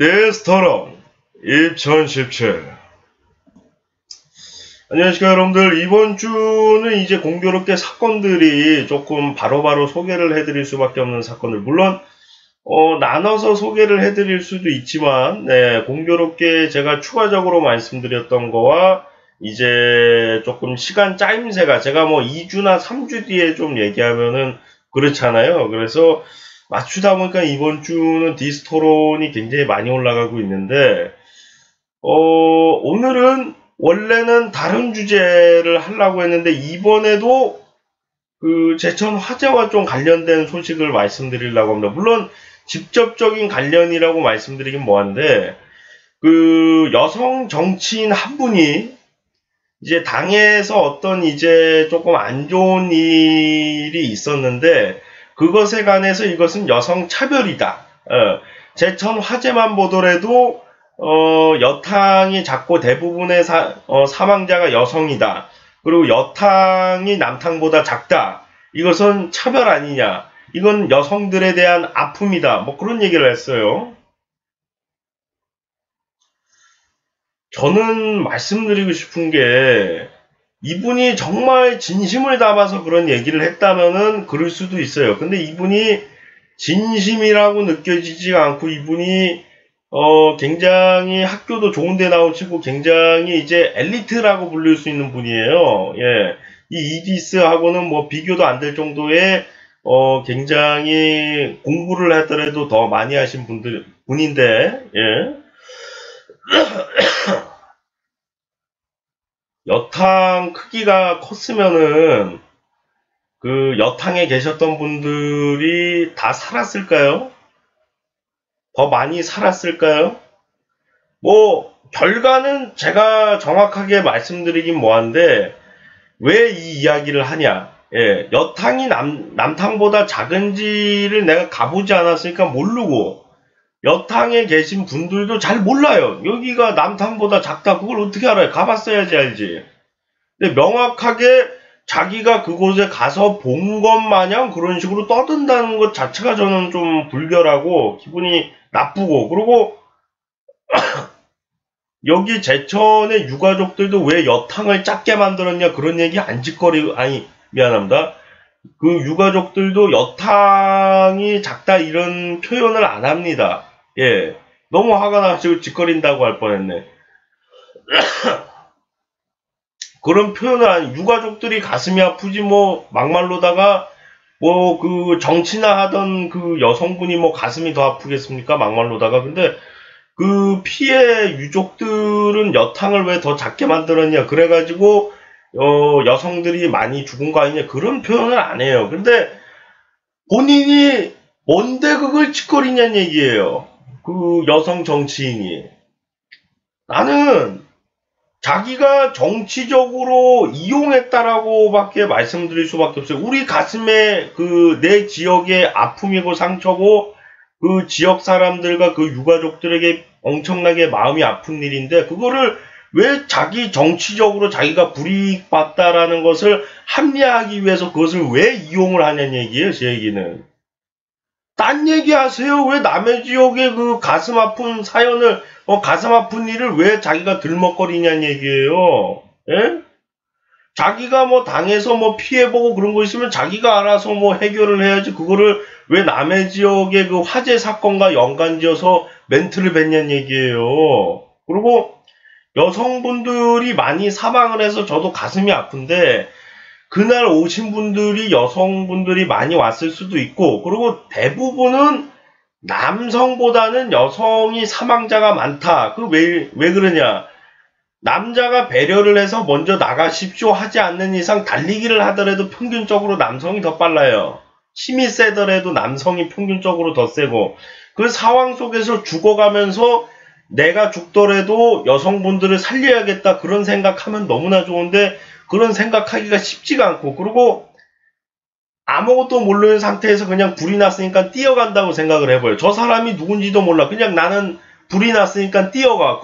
데스토론 2017. 안녕하십니까 여러분들. 이번 주는 이제 공교롭게 사건들이 조금 바로바로 소개를 해드릴 수밖에 없는 사건들, 물론 나눠서 소개를 해드릴 수도 있지만, 공교롭게 제가 추가적으로 말씀드렸던 거와 이제 조금 시간 짜임새가, 제가 뭐 2주나 3주 뒤에 좀 얘기하면은 그렇잖아요. 그래서 맞추다 보니까 이번 주는 디스토론이 굉장히 많이 올라가고 있는데, 오늘은 원래는 다른 주제를 하려고 했는데, 이번에도 그 제천 화재와 좀 관련된 소식을 말씀드리려고 합니다. 물론 직접적인 관련이라고 말씀드리긴 뭐한데, 그 여성 정치인 한 분이 이제 당에서 어떤 이제 조금 안 좋은 일이 있었는데, 그것에 관해서 이것은 여성 차별이다. 제천 화재만 보더라도 여탕이 작고 대부분의 사망자가 여성이다. 그리고 여탕이 남탕보다 작다. 이것은 차별 아니냐. 이건 여성들에 대한 아픔이다. 뭐 그런 얘기를 했어요. 저는 말씀드리고 싶은 게, 이분이 정말 진심을 담아서 그런 얘기를 했다면은 그럴 수도 있어요. 근데 이분이 진심이라고 느껴지지가 않고, 이분이 굉장히 학교도 좋은 데 나오시고 굉장히 이제 엘리트라고 불릴 수 있는 분이에요. 예. 이 이디스하고는 뭐 비교도 안 될 정도의 굉장히 공부를 하더라도 더 많이 하신 분인데, 예. 여탕 크기가 컸으면은 그 여탕에 계셨던 분들이 다 살았을까요? 더 많이 살았을까요? 뭐 결과는 제가 정확하게 말씀드리긴 뭐한데, 왜 이 이야기를 하냐. 예, 여탕이 남탕보다 작은지를 내가 가보지 않았으니까 모르고, 여탕에 계신 분들도 잘 몰라요. 여기가 남탕보다 작다. 그걸 어떻게 알아요? 가봤어야지 알지. 근데 명확하게 자기가 그곳에 가서 본 것 마냥 그런 식으로 떠든다는 것 자체가 저는 좀 불결하고 기분이 나쁘고, 그리고 여기 제천의 유가족들도 왜 여탕을 작게 만들었냐 그런 얘기 안 짓거리고, 아니 미안합니다. 그 유가족들도 여탕이 작다 이런 표현을 안 합니다. 예, 너무 화가 나가지고 짓거린다고 할 뻔했네. 그런 표현을 안, 유가족들이 가슴이 아프지 뭐 막말로다가 뭐 그 정치나 하던 그 여성분이 뭐 가슴이 더 아프겠습니까? 막말로다가. 근데 그 피해 유족들은 여탕을 왜 더 작게 만들었냐 그래가지고 여성들이 많이 죽은 거 아니냐 그런 표현을 안 해요. 근데 본인이 뭔데 그걸 짓거리냐는 얘기예요. 그 여성 정치인이. 나는 자기가 정치적으로 이용했다라고 밖에 말씀드릴 수밖에 없어요. 우리 가슴에 그 내 지역의 아픔이고 상처고, 그 지역 사람들과 그 유가족들에게 엄청나게 마음이 아픈 일인데, 그거를 왜 자기 정치적으로 자기가 불이익받다라는 것을 합리화하기 위해서 그것을 왜 이용을 하냐는 얘기예요. 제 얘기는. 딴 얘기 하세요. 왜 남의 지역의 그 가슴 아픈 사연을, 가슴 아픈 일을 왜 자기가 들먹거리냐는 얘기예요. 예? 자기가 뭐 당해서 뭐 피해보고 그런 거 있으면 자기가 알아서 뭐 해결을 해야지, 그거를 왜 남의 지역의 그 화재 사건과 연관지어서 멘트를 뱉냐는 얘기예요. 그리고 여성분들이 많이 사망을 해서 저도 가슴이 아픈데, 그날 오신 분들이 여성분들이 많이 왔을 수도 있고, 그리고 대부분은 남성보다는 여성이 사망자가 많다. 그 왜 그러냐. 남자가 배려를 해서 먼저 나가십시오 하지 않는 이상 달리기를 하더라도 평균적으로 남성이 더 빨라요. 힘이 세더라도 남성이 평균적으로 더 세고, 그 상황 속에서 죽어가면서 내가 죽더라도 여성분들을 살려야겠다 그런 생각하면 너무나 좋은데, 그런 생각하기가 쉽지가 않고, 그리고 아무것도 모르는 상태에서 그냥 불이 났으니까 뛰어간다고 생각을 해봐요. 저 사람이 누군지도 몰라. 그냥 나는 불이 났으니까 뛰어가.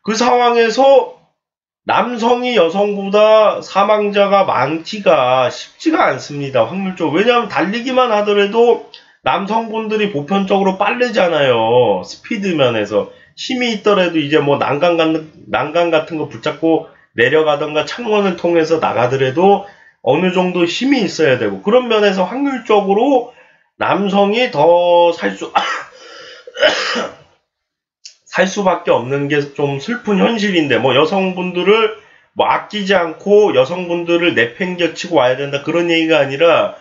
그 상황에서 남성이 여성보다 사망자가 많기가 쉽지가 않습니다. 확률적으로. 왜냐하면 달리기만 하더라도 남성분들이 보편적으로 빠르잖아요. 스피드 면에서. 힘이 있더라도 이제 뭐 난간 같은 거 붙잡고 내려가던가 창문을 통해서 나가더라도 어느 정도 힘이 있어야 되고, 그런 면에서 확률적으로 남성이 더 살 수밖에 없는 게 좀 슬픈 현실인데, 뭐 여성분들을 뭐 아끼지 않고 여성분들을 내팽겨치고 와야 된다 그런 얘기가 아니라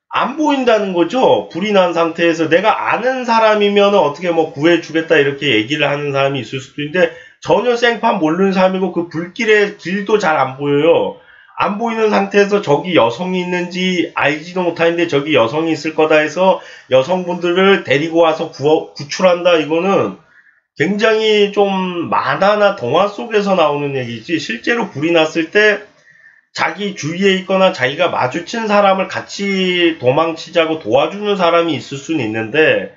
안 보인다는 거죠. 불이 난 상태에서 내가 아는 사람이면 어떻게 뭐 구해주겠다 이렇게 얘기를 하는 사람이 있을 수도 있는데, 전혀 생판 모르는 사람이고 그 불길의 길도 잘 안 보여요. 안 보이는 상태에서 저기 여성이 있는지 알지도 못하는데 저기 여성이 있을 거다 해서 여성분들을 데리고 와서 구출한다, 이거는 굉장히 좀 만화나 동화 속에서 나오는 얘기지, 실제로 불이 났을 때 자기 주위에 있거나 자기가 마주친 사람을 같이 도망치자고 도와주는 사람이 있을 수는 있는데,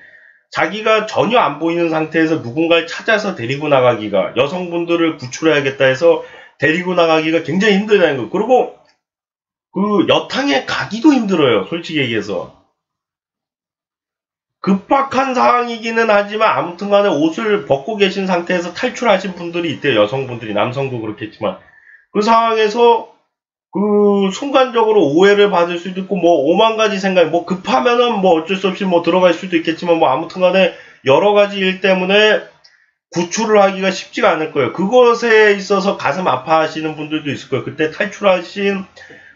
자기가 전혀 안 보이는 상태에서 누군가를 찾아서 데리고 나가기가, 여성분들을 구출해야겠다 해서 데리고 나가기가 굉장히 힘들다는 거. 그리고 그 여탕에 가기도 힘들어요, 솔직히 얘기해서. 급박한 상황이기는 하지만 아무튼 간에 옷을 벗고 계신 상태에서 탈출하신 분들이 있대요. 여성분들이, 남성도 그렇겠지만. 그 상황에서 그 순간적으로 오해를 받을 수도 있고 뭐 오만 가지 생각, 뭐 급하면은 뭐 어쩔 수 없이 뭐 들어갈 수도 있겠지만 뭐 아무튼 간에 여러 가지 일 때문에 구출을 하기가 쉽지가 않을 거예요. 그것에 있어서 가슴 아파하시는 분들도 있을 거예요. 그때 탈출하신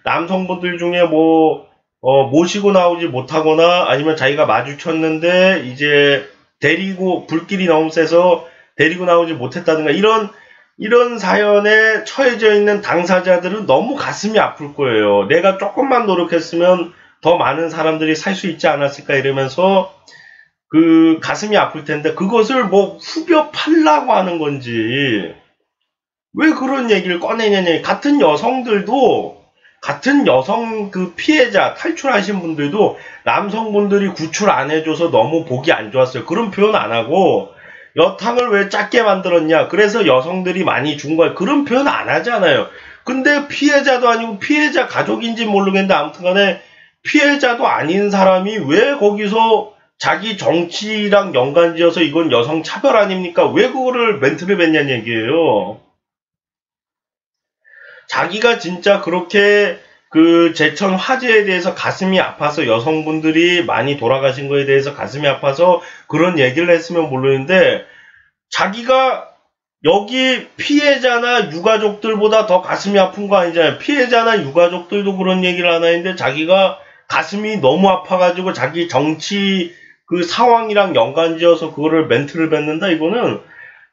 남성분들 중에 뭐 모시고 나오지 못하거나 아니면 자기가 마주쳤는데 이제 데리고 불길이 너무 세서 데리고 나오지 못했다든가, 이런 사연에 처해져 있는 당사자들은 너무 가슴이 아플 거예요. 내가 조금만 노력했으면 더 많은 사람들이 살 수 있지 않았을까 이러면서 그 가슴이 아플 텐데, 그것을 뭐 후벼 팔라고 하는 건지 왜 그런 얘기를 꺼내냐니. 같은 여성들도, 같은 여성 그 피해자 탈출하신 분들도 남성분들이 구출 안 해줘서 너무 보기 안 좋았어요, 그런 표현 안 하고 여탕을 왜 작게 만들었냐, 그래서 여성들이 많이 죽은 거야, 그런 표현 안 하잖아요. 근데 피해자도 아니고 피해자 가족인지 모르겠는데 아무튼 간에 피해자도 아닌 사람이 왜 거기서 자기 정치랑 연관지어서 이건 여성 차별 아닙니까? 왜 그거를 멘트를 뱉냐는 얘기예요. 자기가 진짜 그렇게 그 제천 화재에 대해서 가슴이 아파서, 여성분들이 많이 돌아가신 거에 대해서 가슴이 아파서 그런 얘기를 했으면 모르는데, 자기가 여기 피해자나 유가족들보다 더 가슴이 아픈 거 아니잖아요. 피해자나 유가족들도 그런 얘기를 안 하는데 자기가 가슴이 너무 아파가지고 자기 정치 그 상황이랑 연관지어서 그거를 멘트를 뱉는다, 이거는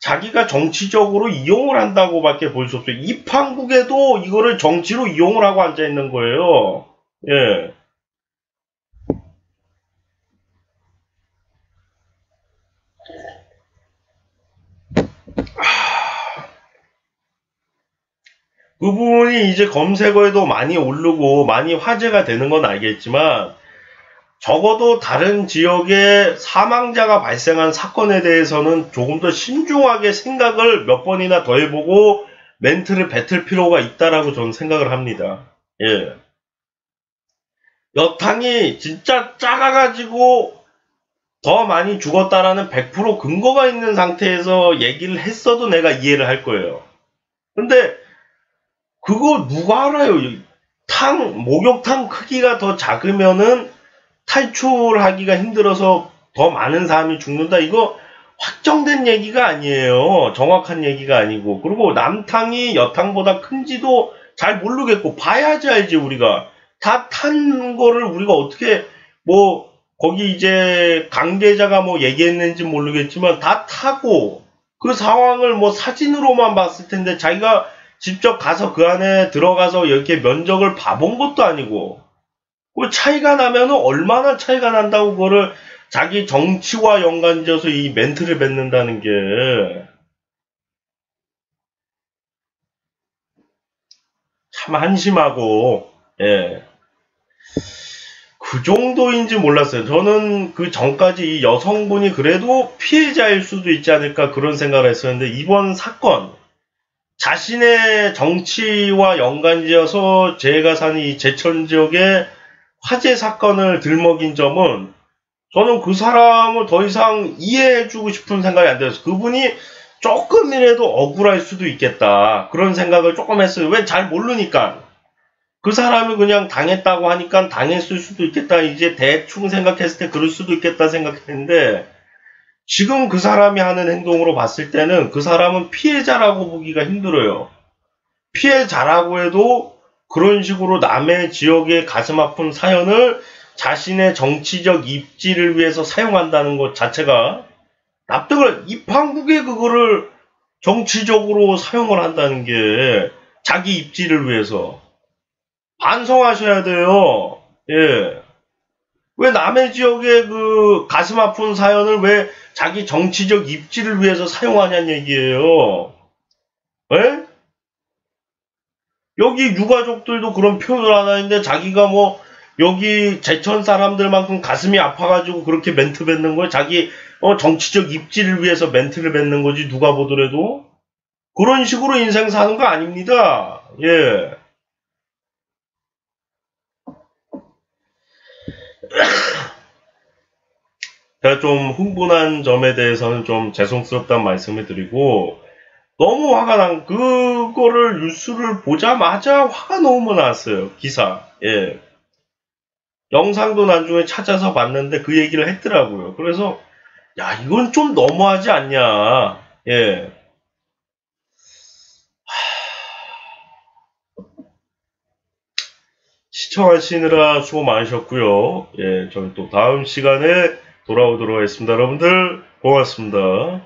자기가 정치적으로 이용을 한다고밖에 볼 수 없어요. 이 판국에도 이거를 정치로 이용을 하고 앉아있는 거예요. 예. 그 부분이 이제 검색어에도 많이 오르고 많이 화제가 되는 건 알겠지만, 적어도 다른 지역에 사망자가 발생한 사건에 대해서는 조금 더 신중하게 생각을 몇 번이나 더 해보고 멘트를 뱉을 필요가 있다라고 저는 생각을 합니다. 예. 여탕이 진짜 작아가지고 더 많이 죽었다라는 100% 근거가 있는 상태에서 얘기를 했어도 내가 이해를 할 거예요. 근데 그거 누가 알아요? 목욕탕 크기가 더 작으면은 탈출하기가 힘들어서 더 많은 사람이 죽는다, 이거 확정된 얘기가 아니에요. 정확한 얘기가 아니고. 그리고 남탕이 여탕보다 큰지도 잘 모르겠고, 봐야지 알지. 우리가 다 탄 거를 우리가 어떻게, 뭐 거기 이제 관계자가 뭐 얘기했는지 모르겠지만 다 타고 그 상황을 뭐 사진으로만 봤을 텐데, 자기가 직접 가서 그 안에 들어가서 이렇게 면적을 봐본 것도 아니고, 그 차이가 나면은 얼마나 차이가 난다고 그거를 자기 정치와 연관지어서 이 멘트를 뱉는다는 게 참 한심하고, 예. 그 정도인지 몰랐어요. 저는 그 전까지 이 여성분이 그래도 피해자일 수도 있지 않을까 그런 생각을 했었는데, 이번 사건, 자신의 정치와 연관지어서 제가 사는 이 제천 지역의 화재 사건을 들먹인 점은 저는 그 사람을 더 이상 이해해주고 싶은 생각이 안 들어서 그분이 조금이라도 억울할 수도 있겠다. 그런 생각을 조금 했어요. 왜 잘 모르니까. 그 사람이 그냥 당했다고 하니까 당했을 수도 있겠다. 이제 대충 생각했을 때 그럴 수도 있겠다 생각했는데 지금 그 사람이 하는 행동으로 봤을 때는 그 사람은 피해자라고 보기가 힘들어요. 피해자라고 해도 그런 식으로 남의 지역의 가슴 아픈 사연을 자신의 정치적 입지를 위해서 사용한다는 것 자체가 납득을, 입한국에 그거를 정치적으로 사용을 한다는 게 자기 입지를 위해서 반성하셔야 돼요. 예. 왜 남의 지역의 그 가슴 아픈 사연을 왜 자기 정치적 입지를 위해서 사용하냐는 얘기예요. 예? 여기 유가족들도 그런 표현을 안 하는데 자기가 뭐 여기 제천 사람들만큼 가슴이 아파가지고 그렇게 멘트 뱉는 거예요. 자기 정치적 입지를 위해서 멘트를 뱉는 거지 누가 보더라도 그런 식으로 인생 사는 거 아닙니다. 예. 제가 좀 흥분한 점에 대해서는 좀 죄송스럽다는 말씀을 드리고 너무 화가 그거를 뉴스를 보자마자 화가 너무 나왔어요. 기사. 예. 영상도 나중에 찾아서 봤는데 그 얘기를 했더라고요. 그래서 야 이건 좀 너무하지 않냐. 예. 시청하시느라 수고 많으셨고요. 예, 저희 또 다음 시간에 돌아오도록 하겠습니다. 여러분들 고맙습니다.